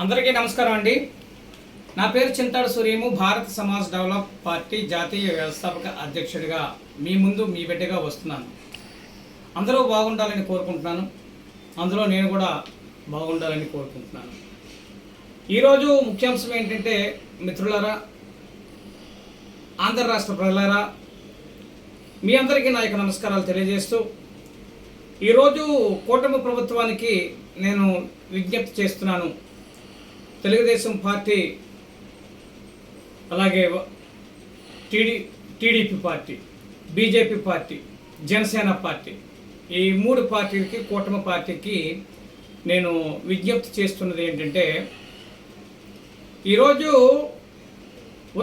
అందరికీ నమస్కారం అండి. నా పేరు చింతాడు సూర్యము. భారత సమాజ్ డెవలప్ పార్టీ జాతీయ వ్యవస్థాపక అధ్యక్షుడిగా మీ ముందు మీ బిడ్డగా వస్తున్నాను. అందరూ బాగుండాలని కోరుకుంటున్నాను. అందులో నేను కూడా బాగుండాలని కోరుకుంటున్నాను. ఈరోజు ముఖ్యాంశం ఏంటంటే, మిత్రులారా, ఆంధ్ర రాష్ట్ర ప్రజలారా, మీ అందరికీ నా యొక్క నమస్కారాలు తెలియజేస్తూ, ఈరోజు కూటమి ప్రభుత్వానికి నేను విజ్ఞప్తి చేస్తున్నాను. తెలుగుదేశం పార్టీ, అలాగే TDP party, BJP party, Janasena party, ఈ మూడు పార్టీలకి, కూటమి పార్టీకి నేను విజ్ఞప్తి చేస్తున్నది ఏంటంటే, ఈరోజు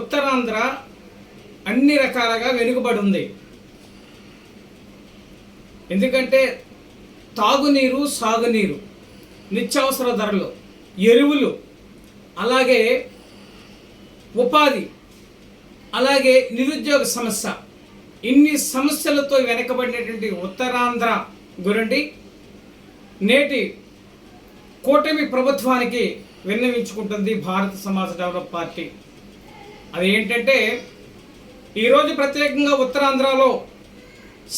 ఉత్తరాంధ్ర అన్ని రకాలుగా వెనుకబడి ఉంది. ఎందుకంటే తాగునీరు, సాగునీరు, నిత్యావసర ధరలు, ఎరువులు, అలాగే ఉపాధి, అలాగే నిరుద్యోగ సమస్య, ఇన్ని సమస్యలతో వెనకబడినటువంటి ఉత్తరాంధ్ర గురించి నేటి కూటమి ప్రభుత్వానికి విన్నవించుకుంటుంది భారత సమాజ్ డెవలప్ పార్టీ. అది ఏంటంటే, ఈరోజు ప్రత్యేకంగా ఉత్తరాంధ్రలో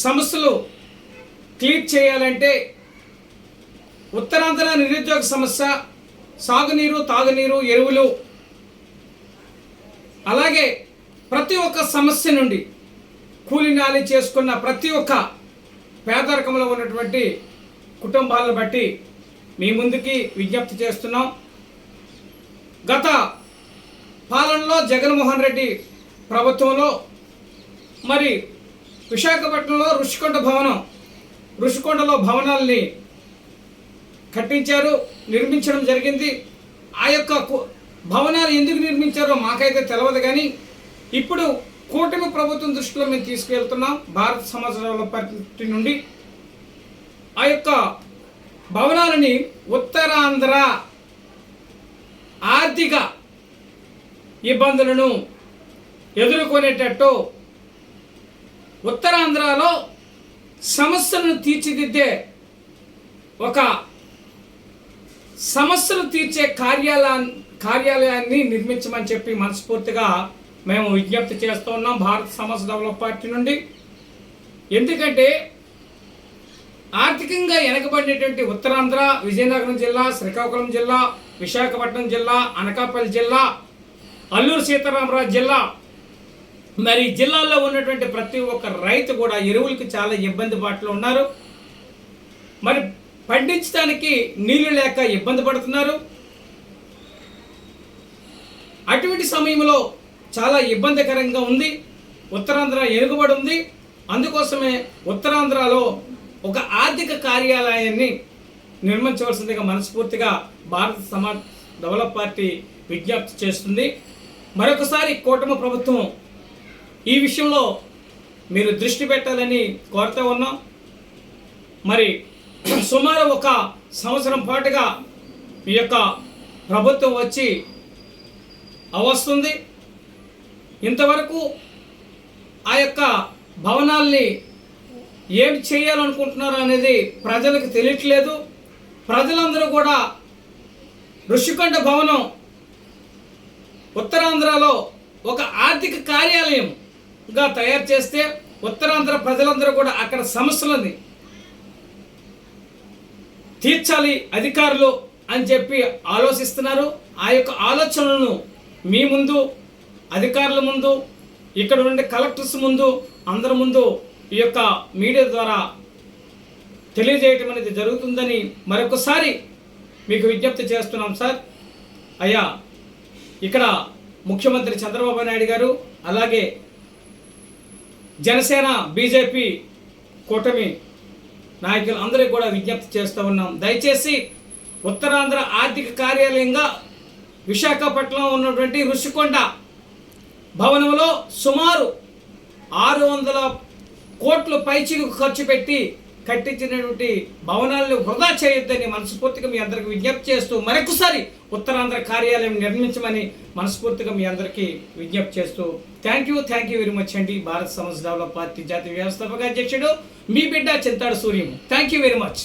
సమస్యలు క్లియర్ చేయాలంటే ఉత్తరాంధ్ర నిరుద్యోగ సమస్య, సాగునీరు, తాగునీరు, ఎరువులు, అలాగే ప్రతి ఒక్క సమస్య నుండి కూలినాలి చేసుకున్న ప్రతి ఒక్క పేదరికంలో ఉన్నటువంటి కుటుంబాలను బట్టి మీ ముందుకి విజ్ఞప్తి చేస్తున్నాం. గత పాలనలో జగన్మోహన్ రెడ్డి ప్రభుత్వంలో మరి విశాఖపట్నంలో ఋషికొండలో భవనాల్ని కట్టించారు, నిర్మించడం జరిగింది. ఆ యొక్క భవనాలు ఎందుకు నిర్మించారో మాకైతే తెలియదు, కానీ ఇప్పుడు కూటమి ప్రభుత్వం దృష్టిలో మేము తీసుకువెళ్తున్నాం. భారత సమాజ్ డెవలప్ పార్టీ నుండి ఆ యొక్క భవనాలని ఉత్తరాంధ్ర ఆర్థిక ఇబ్బందులను ఎదుర్కొనేటట్టు ఉత్తరాంధ్రలో సమస్యలను తీర్చిదిద్దే ఒక సమస్యలు తీర్చే కార్యాలయాన్ని నిర్మించమని చెప్పి మనస్ఫూర్తిగా మేము విజ్ఞప్తి చేస్తూ ఉన్నాం భారత సమాజ్ డెవలప్ పార్టీ నుండి. ఎందుకంటే ఆర్థికంగా వెనకబడినటువంటి ఉత్తరాంధ్ర, విజయనగరం జిల్లా, శ్రీకాకుళం జిల్లా, విశాఖపట్నం జిల్లా, అనకాపల్లి జిల్లా, అల్లూరు సీతారామరాజు జిల్లా, మరి జిల్లాల్లో ఉన్నటువంటి ప్రతి ఒక్క రైతు కూడా ఎరువులకు చాలా ఇబ్బంది బాటలో ఉన్నారు. మరి పండించడానికి నీళ్లు లేక ఇబ్బంది పడుతున్నారు. అటువంటి సమయంలో చాలా ఇబ్బందికరంగా ఉంది. ఉత్తరాంధ్ర ఎనుకబడి ఉంది. అందుకోసమే ఉత్తరాంధ్రలో ఒక ఆర్థిక కార్యాలయాన్ని నిర్మించవలసిందిగా మనస్ఫూర్తిగా భారత సమాజ్ డెవలప్ పార్టీ విజ్ఞప్తి చేస్తుంది. మరొకసారి కూటమి ప్రభుత్వం ఈ విషయంలో మీరు దృష్టి పెట్టాలని కోరుతూ ఉన్నాం. మరి సుమారు ఒక సంవత్సరం పాటుగా ఈ యొక్క ప్రభుత్వం వచ్చి వస్తుంది. ఇంతవరకు ఆ యొక్క భవనాల్ని ఏమి చేయాలనుకుంటున్నారు అనేది ప్రజలకు తెలియట్లేదు. ప్రజలందరూ కూడా ఋషికొండ భవనం ఉత్తరాంధ్రలో ఒక ఆర్థిక కార్యాలయంగా తయారు చేస్తే ఉత్తరాంధ్ర ప్రజలందరూ కూడా అక్కడ సమస్యలని తీర్చాలి అధికారులు అని చెప్పి ఆలోచిస్తున్నారు. ఆ యొక్క ఆలోచనలను మీ ముందు, అధికారుల ముందు, ఇక్కడ ఉండే కలెక్టర్స్ ముందు, అందరి ముందు ఈ యొక్క మీడియా ద్వారా తెలియజేయటం అనేది జరుగుతుందని మరొకసారి మీకు విజ్ఞప్తి చేస్తున్నాం. సార్, అయ్యా, ఇక్కడ ముఖ్యమంత్రి చంద్రబాబు నాయుడు గారు, అలాగే జనసేన, బీజేపీ కూటమి నాయకులు అందరికీ కూడా విజ్ఞప్తి చేస్తూ ఉన్నాం. దయచేసి ఉత్తరాంధ్ర ఆర్థిక కార్యాలయంగా విశాఖపట్నంలో ఉన్నటువంటి ఋషికొండ భవనంలో సుమారు 600 కోట్ల పైచిలకు ఖర్చు పెట్టి కట్టించినటువంటి భవనాలను వృధా చేయొద్దని మనస్ఫూర్తిగా మీ అందరికీ విజ్ఞప్తి చేస్తూ, మరొకసారి ఉత్తరాంధ్ర కార్యాలయం నిర్మించమని మనస్ఫూర్తిగా మీ అందరికీ విజ్ఞప్తి చేస్తూ, థ్యాంక్ యూ వెరీ మచ్ అండి. భారత సమాజ్ డెవలప్ పార్టీ జాతీయ వ్యవస్థాపక అధ్యక్షుడు మీ బిడ్డ Chintadu Suryam. Thank you very much.